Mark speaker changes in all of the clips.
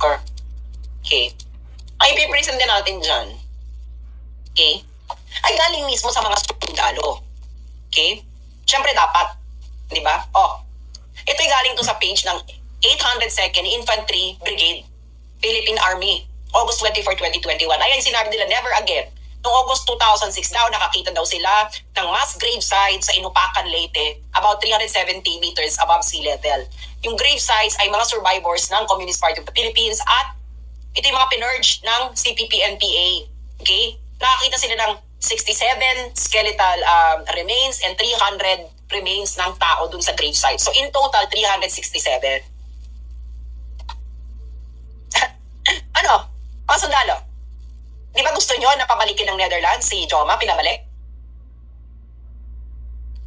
Speaker 1: Oscar. Okay? Ang ipipresent din natin dyan, okay, ay galing mismo sa mga sundalo. Okay? Siyempre dapat, di ba? Oh, ito'y galing to sa page ng 802nd Infantry Brigade, Philippine Army, August 24, 2021. Ayan, sinabi nila, never again. Noong August 2006 daw, nakakita daw sila ng mass grave site sa Inupacan, Leyte, about 370 meters above sea level. Yung grave sites ay mga survivors ng Communist Party of the Philippines at ito yung mga pinurge ng CPP-NPA. Okay? Nakakita sila ng 67 skeletal remains and 300 remains ng tao dun sa grave site. So in total, 367. Ano? Mga sundalo? Di ba gusto nyo na pabalikin ng Netherlands si Joma, pinabalik?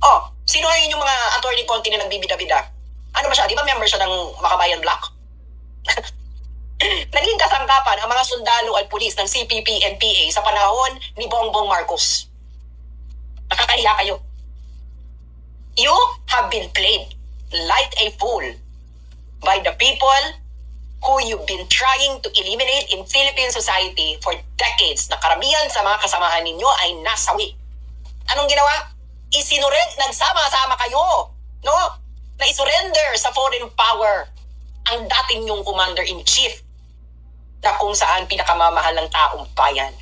Speaker 1: Oh, sino ngayon yung mga attorney Conti na nagbibida-bida? Ano ba siya? Di ba member siya ng Makabayan Bloc? Naging kasangkapan ang mga sundalo at pulis ng CPP-NPA sa panahon ni Bongbong Marcos. Nakakahiya kayo. You have been played like a fool by the people who you've been trying to eliminate in Philippine society for decades, na karamihan sa mga kasamahan ninyo ay nasawi. Anong ginawa? Nagsama-sama kayo, no? Na isurrender sa foreign power ang dating yung commander-in-chief na kung saan pinakamamahal ng taong bayan.